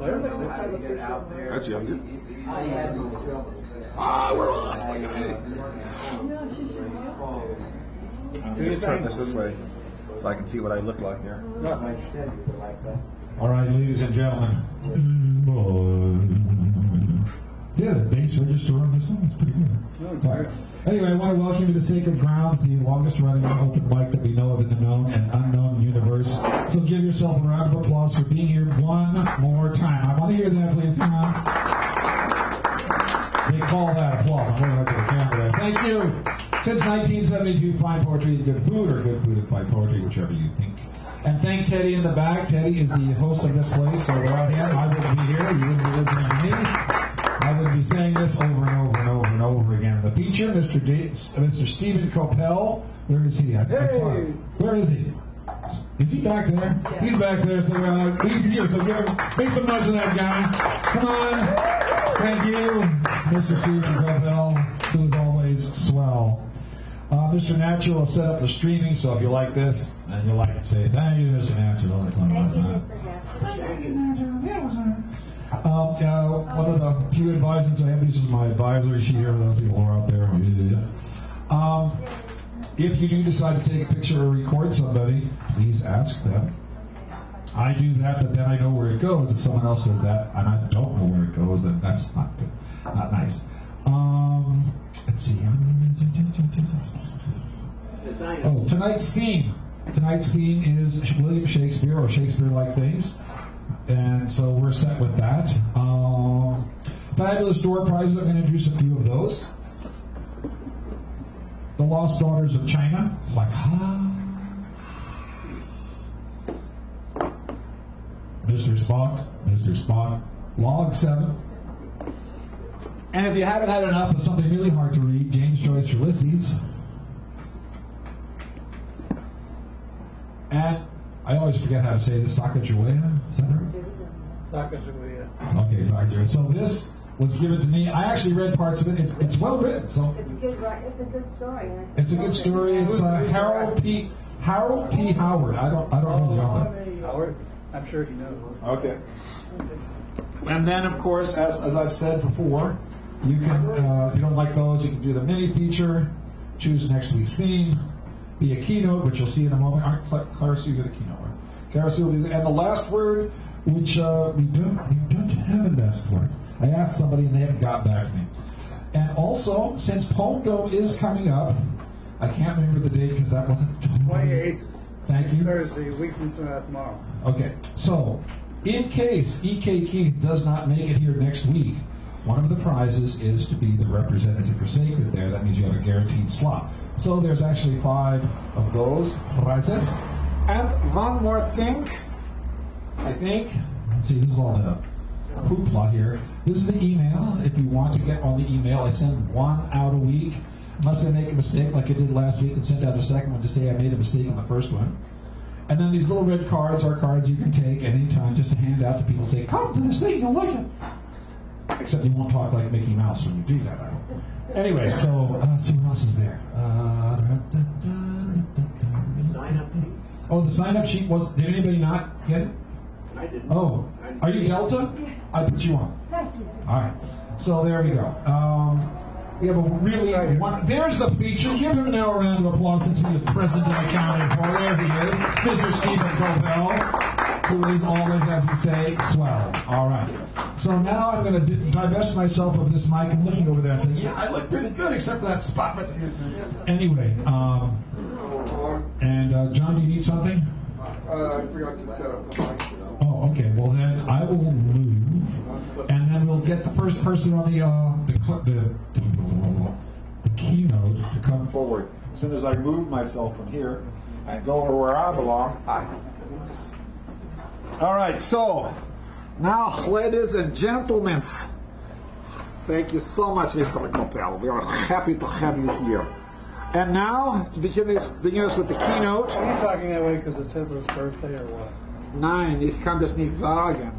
That's younger. We're on. I'm just turn this way so I can see what I look like here. All right, ladies and gentlemen. Yeah, the bass register on this one is pretty good. Right. Anyway, I want to welcome you to Sacred Grounds, the longest running open mic that we know of in the known and unknown universe. So give yourself a round of applause for being here one more time. I want to hear that, please. Come on. They call that applause. I'm going to look at the camera there. Thank you. Since 1972, fine poetry and good food, or good food and fine poetry, whichever you think. And thank Teddy in the back. Teddy is the host of this place, so without him, I wouldn't be here. You wouldn't be listening to me. I would be saying this over and over and over and over again. The feature, Mr. Stephen Coppell. Where is he? Where is he? Is he back there? Yeah. He's back there, so he's here. So make some noise for that guy. Come on. Thank you, Mr. Stephen Coppell, who is always swell. Mr. Natural will set up the streaming, so if you like this, and you like to say, thank you, Mr. Natural. Thank you, Mr. Natural. One of the few advisors I have, this is my advisory sheet here, those people who are out there. If you do decide to take a picture or record somebody, please ask them. I do that, but then I know where it goes. If someone else does that, and I don't know where it goes, then that's not good. Not nice. Let's see. Oh, tonight's theme. Tonight's theme is William Shakespeare, or Shakespeare-like things. And so we're set with that. Fabulous door prizes. I'm going to introduce a few of those. The Lost Daughters of China. Like, Mr. Spock. Log 7. And if you haven't had enough of something really hard to read, James Joyce Ulysses. And I always forget how to say this, Sacagawea. Is that right? Sacagawea. Okay, Sacagawea. So this was given to me. I actually read parts of it. It's well written. So it's a good story. It's a good story. It's Harold P. Howard. I don't know the author. Howard. I'm sure he knows. Okay. And then, of course, as I've said before, you can, if you don't like those, you can do the mini feature, choose next week's theme, be a keynote, which you'll see in a moment. Clara Sue did a keynote, right? Clara Sue, and the last word, which we don't have a last word. I asked somebody and they haven't got back to me. And also, since Pondo is coming up, I can't remember the date because that wasn't 28th. Thank you. Thursday, a week from tomorrow. Okay, so in case E.K. Keith does not make it here next week, one of the prizes is to be the representative for Sacred there. That means you have a guaranteed slot. So there's actually 5 of those prizes. And one more thing, I think. Let's see, this is all the hoopla here. This is the email. If you want to get on the email, I send one out a week. Unless I make a mistake like I did last week and send out a second one to say I made a mistake on the first one. And then these little red cards are cards you can take anytime just to hand out to people. Say, come to this thing and look at it. Except you won't talk like Mickey Mouse when you do that. Anyway, so let's see what else is there. Oh, the sign-up sheet was. Did anybody not get it? I didn't. Oh, are you Delta? I put you on. All right. So there we go. We have a really there's the feature. Give him now a round of applause since he is present in the county for. There he is, Mr. Stephen Coppell, who is always, as we say, swell. All right. So now I'm going to divest myself of this mic and looking over there and say, yeah, I look pretty good except for that spot. But anyway, John, do you need something? I forgot to set up the mic. Oh, okay. Well, then I will move, and then we'll get the first person on the keynote to come forward. As soon as I move myself from here and go over where I belong. Hi. All right. So now, ladies and gentlemen, thank you so much, Mr. Coppell. We are happy to have you here. And now, to begin us with the keynote. Are you talking that way because it's Hitler's birthday or what? Nein, ich kann das nicht sagen.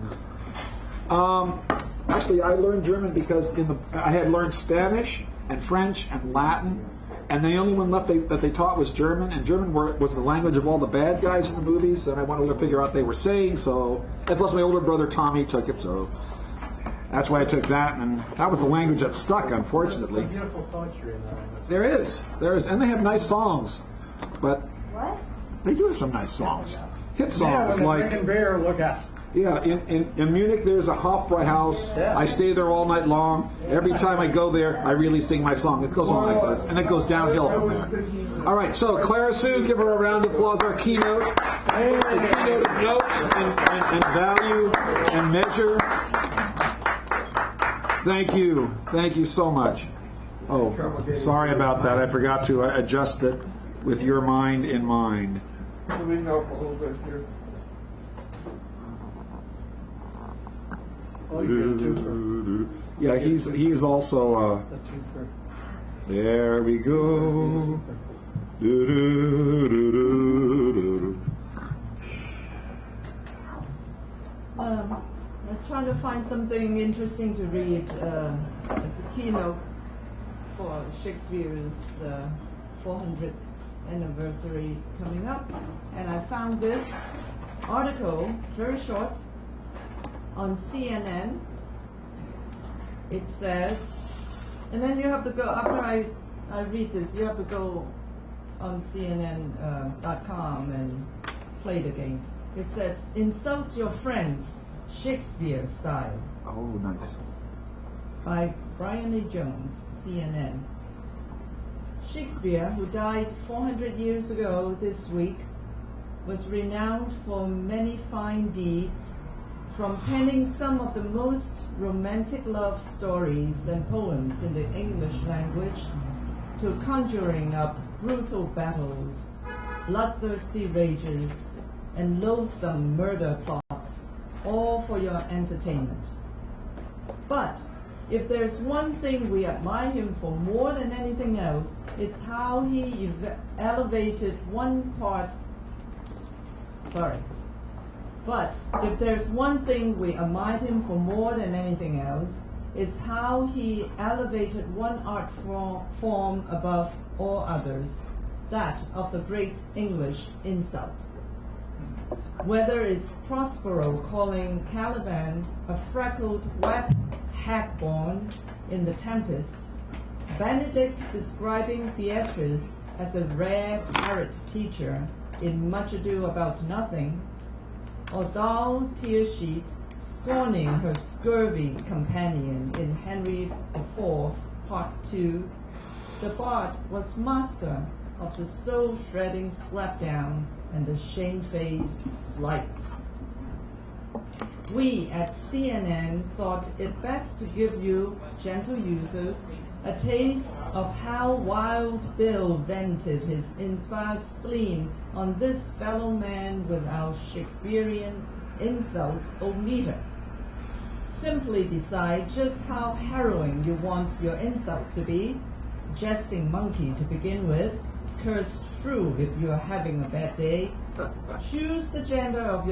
Actually, I learned German because I had learned Spanish and French and Latin and the only one left that they taught was German, and German was the language of all the bad guys in the movies, and I wanted to figure out what they were saying, so, and plus my older brother Tommy took it, so that's why I took that, and that was the language that stuck, unfortunately. There's some beautiful poetry in that language. There is, and they have nice songs, but What? they do have some nice songs. Hit Yeah, songs when they're like, drinking beer, look out. yeah, in Munich there's a Hofbräuhaus. Yeah. I stay there all night long. Every time I go there, I really sing my song. It goes on like this, and it goes downhill from there. All right, so Clara Sue, give her a round of applause. Our keynote, the keynote of note and value and measure. Thank you so much. Oh, sorry about that. I forgot to adjust it with your mind in mind. Lean up a little bit here. Oh, you get a twofer. Yeah, he is also. A twofer. There we go. I'm trying to find something interesting to read as a keynote for Shakespeare's 400th anniversary coming up, and I found this article, very short, on CNN. It says, and then you have to go, after I read this, you have to go on CNN.com and play the game. It says, insult your friends, Shakespeare style, Oh, nice. by Brian A. Jones, CNN. Shakespeare, who died 400 years ago this week, was renowned for many fine deeds, from penning some of the most romantic love stories and poems in the English language, to conjuring up brutal battles, bloodthirsty rages, and loathsome murder plots, all for your entertainment. But if there's one thing we admire him for more than anything else, it's how he elevated one part. But if there's one thing we admired him for more than anything else, it's how he elevated one art form above all others, that of the great English insult. Whether it's Prospero calling Caliban a freckled web hagborn in The Tempest, Benedict describing Beatrice as a rare parrot teacher in Much Ado About Nothing, or dull Tearsheet scorning her scurvy companion in Henry IV, Part 2, the bard was master of the soul-shredding slapdown and the shamefaced slight. We at CNN thought it best to give you, gentle users, a taste of how Wild Bill vented his inspired spleen on this fellow man with our Shakespearean insult-o-meter. Simply decide just how harrowing you want your insult to be. Jesting monkey to begin with, cursed shrew if you are having a bad day. Choose the gender of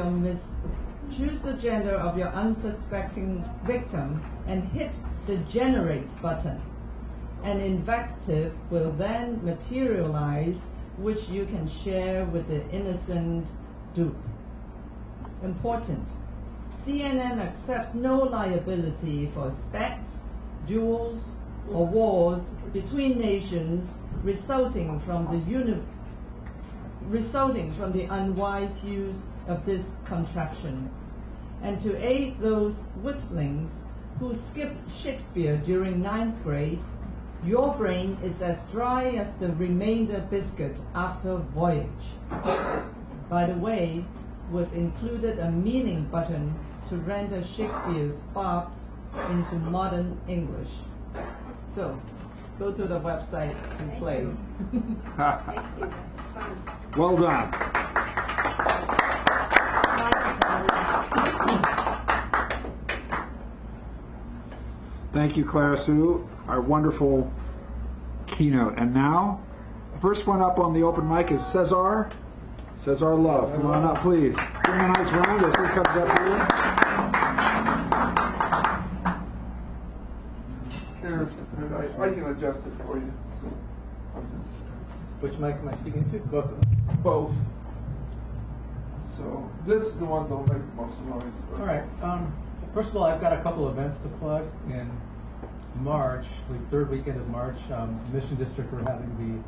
your unsuspecting victim and hit the generate button. An invective will then materialize, which you can share with the innocent dupe. Important. CNN accepts no liability for spats, duels, or wars between nations resulting from the unwise use of this contraption. And to aid those witlings who skipped Shakespeare during 9th grade, your brain is as dry as the remainder biscuit after voyage. By the way, we've included a meaning button to render Shakespeare's barbs into modern English. So, go to the website and play. Well done. Thank you, Clara Sue, our wonderful keynote. And now, the first one up on the open mic is Cesar. Cesar Love. Come on up, please. Give him a nice round as he comes up here. Here, I can adjust it for you. Which mic am I speaking to? Both of them. Both. So this is the one that'll make the most noise. All right. First of all, I've got a couple events to plug. In March, the third weekend of March, Mission District, we're having the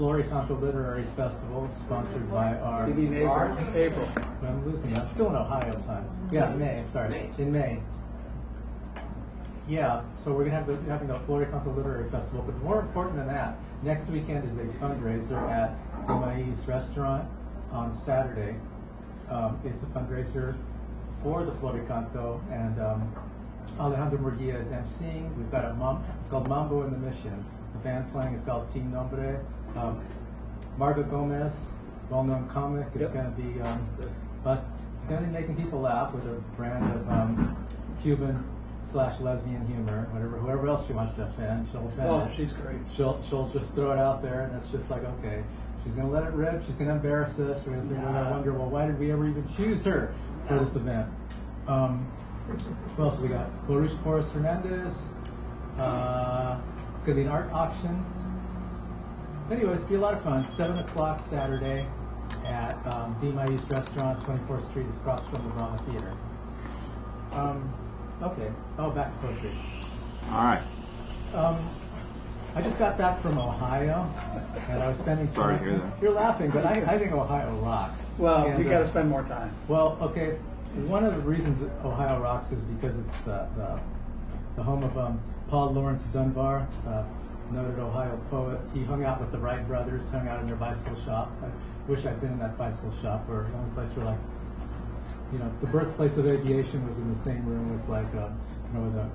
Floricanto Literary Festival, sponsored by our... You mean April? I'm losing it. I'm still in Ohio time. Yeah, May. I'm sorry. In May. Yeah, so we're going to have having the Floricanto Literary Festival. But more important than that, next weekend is a fundraiser at the Mais Restaurant on Saturday. It's a fundraiser for the Floricanto, and Alejandro Murguia is emceeing. We've got it's called Mambo in the Mission. The band playing is called Sin Nombre. Marga Gomez, well-known comic, is going to be making people laugh with a brand of Cuban/lesbian humor. Whoever else she wants to offend, she'll offend. Oh, she's great. She'll just throw it out there, and it's just like, okay, she's going to let it rip. She's going to embarrass us. We're going to wonder, well, why did we ever even choose her for this event? What else we got? Clarice Porras Hernandez. It's going to be an art auction. Anyways, it'll be a lot of fun. 7 o'clock Saturday at the Mais Restaurant, 24th Street, across from the Brahma Theater. Okay. Oh, back to poetry. All right. I just got back from Ohio, and I was spending time. Sorry to hear that. You're laughing, but I think Ohio rocks. Well, And, we got to spend more time. Well, okay. One of the reasons that Ohio rocks is because it's the home of Paul Lawrence Dunbar, noted Ohio poet. He hung out with the Wright brothers, hung out in their bicycle shop. I wish I'd been in that bicycle shop, where the only place where, like, the birthplace of aviation was in the same room with, like, with a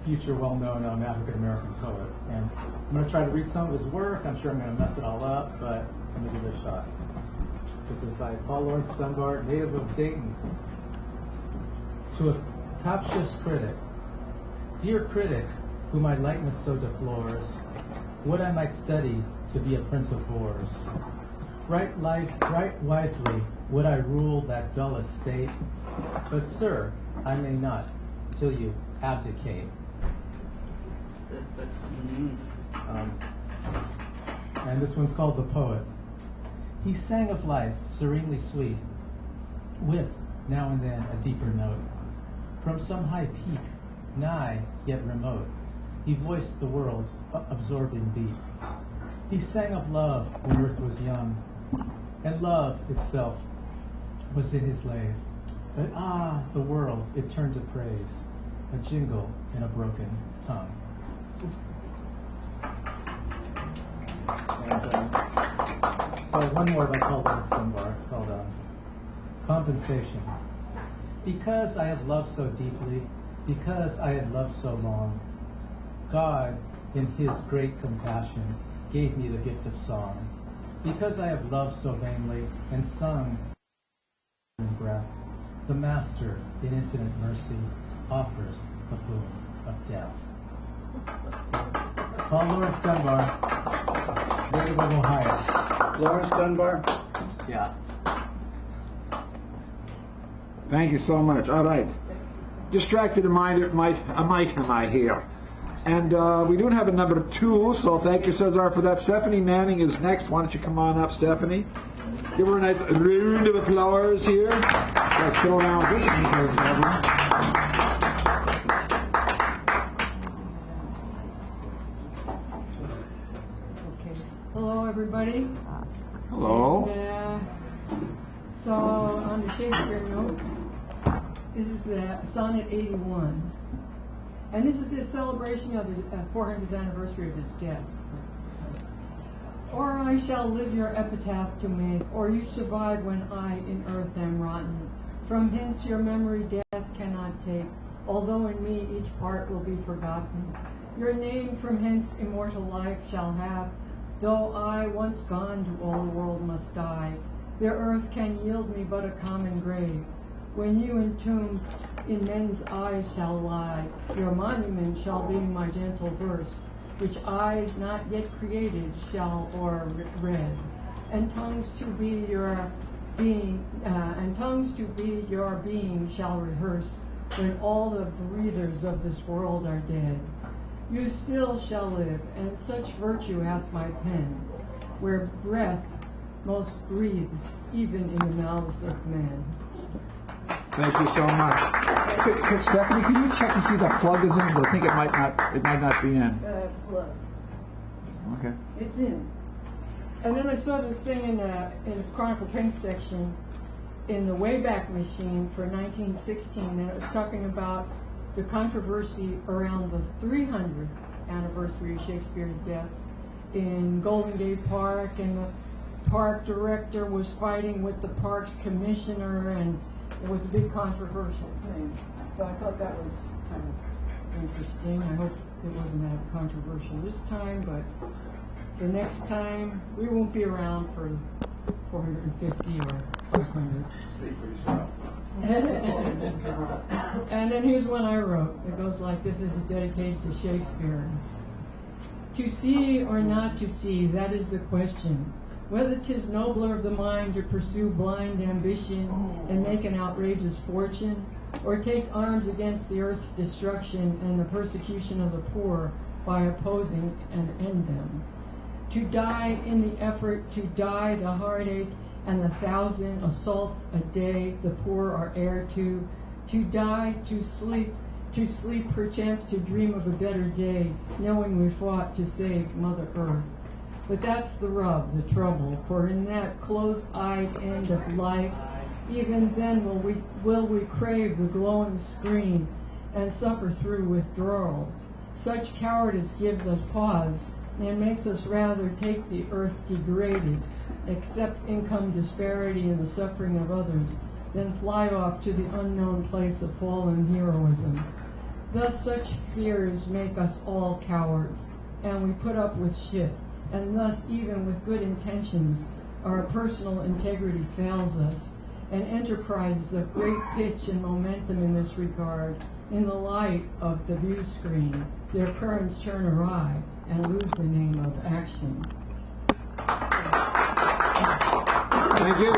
future well-known African American poet. And I'm going to try to read some of his work. I'm sure I'm going to mess it all up, but I'm going to give it a shot. This is by Paul Lawrence Dunbar, native of Dayton. To a captious critic. Dear critic, whom my lightness so deplores, would I might study to be a prince of bores. Right wisely would I rule that dull estate, but sir, I may not, till you abdicate. And this one's called The Poet. He sang of life, serenely sweet, with, now and then, a deeper note. From some high peak, nigh, yet remote, he voiced the world's absorbing beat. He sang of love when earth was young, and love itself was in his lays. But the world, it turned to praise, a jingle in a broken tongue. And so one more by Paul Lawrence Dunbar. It's called Compensation. Because I have loved so deeply, because I had loved so long, God, in his great compassion, gave me the gift of song. Because I have loved so vainly and sung in breath, the Master, in infinite mercy, offers the boon of death. So, Paul Lawrence Dunbar, native of Ohio. Lawrence Dunbar? Yeah. Thank you so much. All right. Distracted might am I here? And we do have a number 2, so thank you, Cesar, for that. Stephanie Manning is next. Why don't you come on up, Stephanie? Give her a nice round of applause here. Let's go around this one, everyone. Okay. Hello, everybody. Hello. And, so, on the Shakespeare note, this is the Sonnet 81. And this is the celebration of the 400th anniversary of his death. Or I shall live your epitaph to make, or you survive when I in earth am rotten. From hence your memory death cannot take, although in me each part will be forgotten. Your name from hence immortal life shall have, though I, once gone to all the world must die. Their earth can yield me but a common grave. When you entombed in men's eyes shall lie, your monument shall be my gentle verse, which eyes not yet created shall o'erread, and tongues to be your being, shall rehearse when all the breathers of this world are dead. you still shall live, and such virtue hath my pen, where breath most breathes, even in the mouths of men. Thank you so much. Stephanie, can you check and see if that plug is in? 'Cause I think it might not be in. Plug. Okay. It's in. And then I saw this thing in the Chronicle Paint section in the Wayback Machine for 1916, and it was talking about the controversy around the 300th anniversary of Shakespeare's death in Golden Gate Park, and the park director was fighting with the park's commissioner, and it was a big controversial thing. So I thought that was kind of interesting. I hope it wasn't that controversial this time, but the next time we won't be around for 450 or 500. And then here's one I wrote. It goes like this. This is dedicated to Shakespeare. To see or not to see, that is the question. Whether 'tis nobler of the mind to pursue blind ambition and make an outrageous fortune, or take arms against the earth's destruction and the persecution of the poor by opposing and end them. To die in the effort, to die the heartache and the 1,000 assaults a day the poor are heir to die, to sleep perchance to dream of a better day, knowing we fought to save Mother Earth. But that's the rub, the trouble, for in that close-eyed end of life, even then will we crave the glowing screen and suffer through withdrawal. Such cowardice gives us pause and makes us rather take the earth degraded, accept income disparity and the suffering of others, than fly off to the unknown place of fallen heroism. Thus such fears make us all cowards, and we put up with shit, and thus even with good intentions, our personal integrity fails us, and enterprises of great pitch and momentum in this regard, in the light of the view screen, their currents turn awry and lose the name of action. Thank you.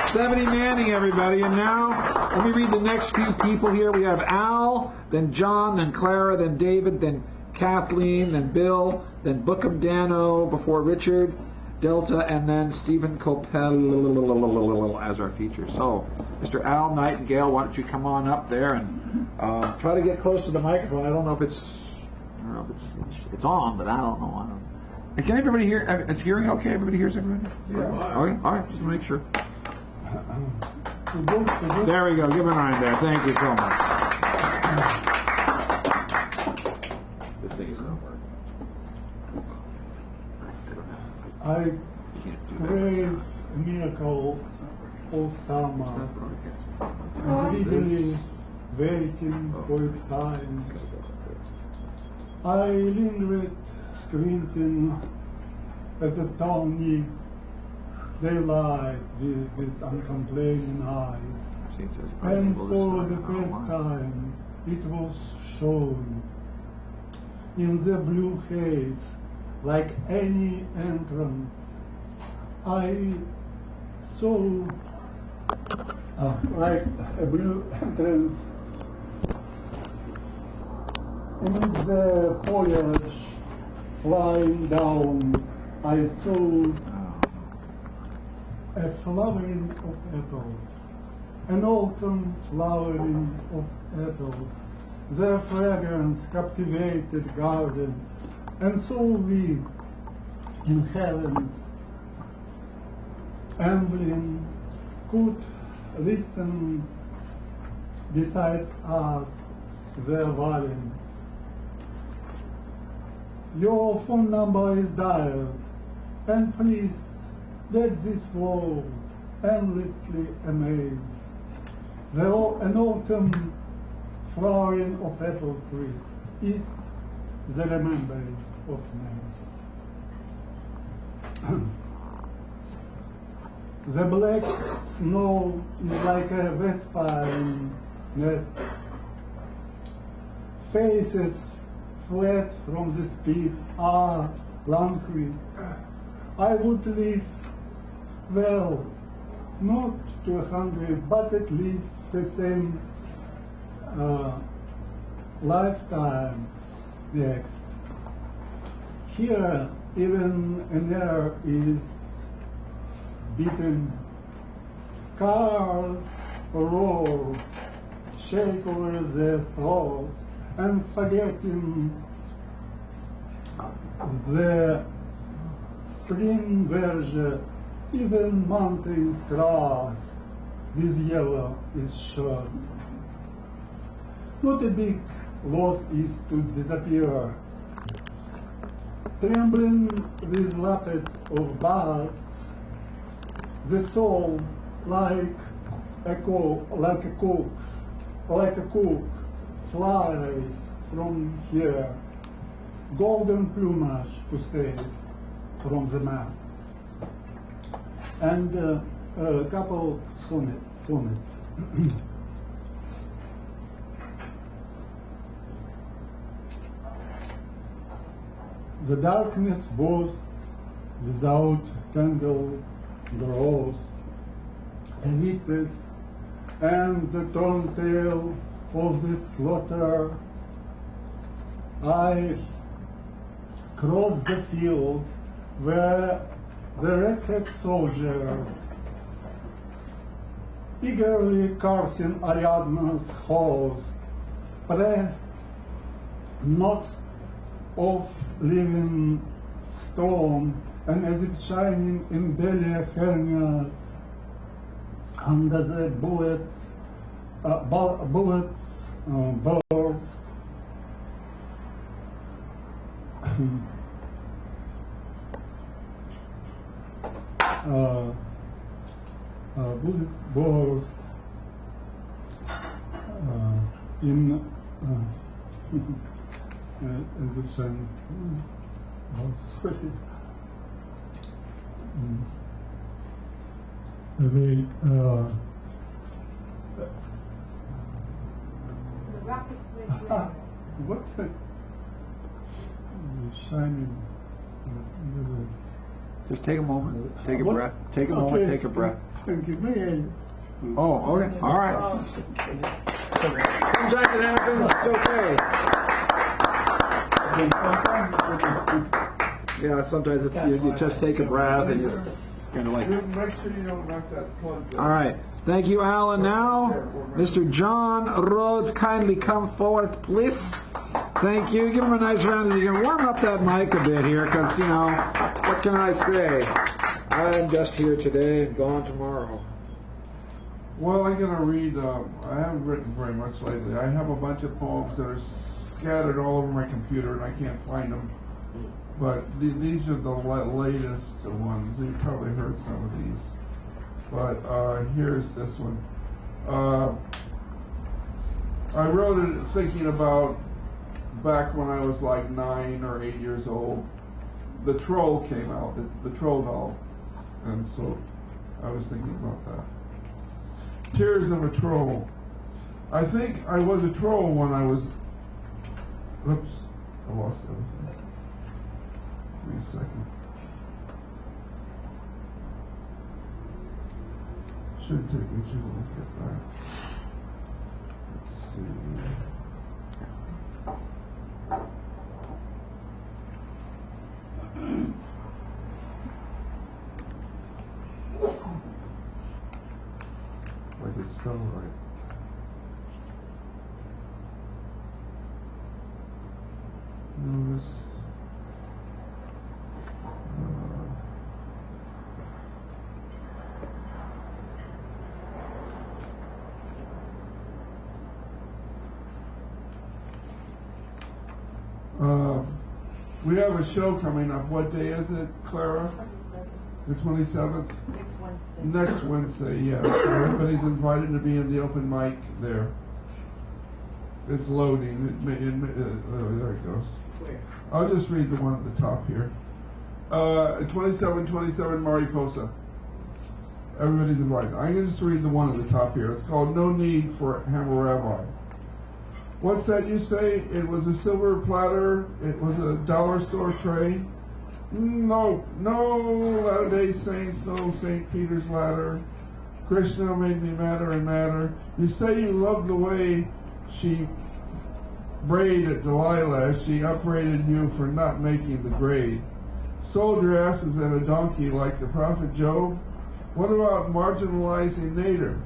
Stephanie Manning, everybody. And now, let me read the next few people here. We have Al, then John, then Clara, then David, then Kathleen, then Bill, then Bookham Dano, before Richard, Delta, and then Stephen Coppell as our feature. So, Mr. Al Nightingale, why don't you come on up there and try to get close to the microphone. I don't know if it's on, but I don't know. And can everybody hear? Is hearing okay? Everybody hears everybody? Yeah. Okay. All right. Just to make sure. There we go. Give him a hand there. Thank you so much. This thing is not working. I crave a miracle all summer, greedily waiting for its sign. I lingered squinting at the tawny daylight with uncomplaining eyes, and for the first time it was shown in the blue haze, like any entrance. I saw like a blue entrance in the foliage flying down. I saw a flowering of apples, an autumn flowering of apples. Their fragrance captivated gardens, and so we, in heaven's emblem, could listen besides us their violence. Your phone number is dialed, and please let this world endlessly amaze. An autumn flowering of apple trees is the remembering of names. The black snow is like a vespine nest. Faces fled from the speed are languid. I would live well, not to 100, but at least the same lifetime text. Here, even an air is beaten. Cars roar, shake over the throat, and forgetting the spring version, even mountains cross with yellow is shown. Not a big loss is to disappear. Trembling with lappets of buds, the soul like a cook flies from here. Golden plumage to save from the map. And a couple sonnets. The darkness was without candle grows, a witness, and the torn tail of the slaughter. I crossed the field where the red-head soldiers eagerly cursing Ariadne's host pressed knots of living stone, and as if shining in belly hernias under the bullets burst. Bullets burst in as it shining. Oh, sorry. The rockets went there. What the shining Just take a moment. Take a What? breath. Take a moment. Okay, Take a breath. Thank you. May I? Oh, okay. All right. Sometimes it happens. It's okay. Yeah, sometimes it's, you just take a breath and just kind of like. Make sure you don't knock that plug. All right. Thank you, Alan. Now, Mr. John Rhodes, kindly come forward, please. Thank you. Give him a nice round. You can warm up that mic a bit here, because, you know, what can I say? I'm just here today and gone tomorrow. Well, I'm going to read, I haven't written very much lately. I have a bunch of poems that are scattered all over my computer and I can't find them. But these are the latest ones. You've probably heard some of these. But here's this one. I wrote it thinking about back when I was like 9 or 8 years old. The Troll came out, the Troll doll. And so I was thinking about that. Tears of a Troll. I think I was a troll when I was... Oops, I lost everything. Give me a second. Should take me too long to get back. Let's see. Like it's spelled right. Notice. We have a show coming up. What day is it, Clara? The 27th? Next Wednesday, yeah. So everybody's invited to be in the open mic there. It's loading. There it goes. I'll just read the one at the top here. 2727 Mariposa. Everybody's invited. I'm going to just read the one at the top here. It's called No Need for Hammurabi. What's that you say? It was a silver platter. It was a dollar store tray. No Latter-day Saints, no St. Peter's ladder. Krishna made me madder and madder. You say you love the way she braid at Delilah as she upbraided you for not making the grade? Sold your asses and a donkey like the prophet Job? What about marginalizing Nader?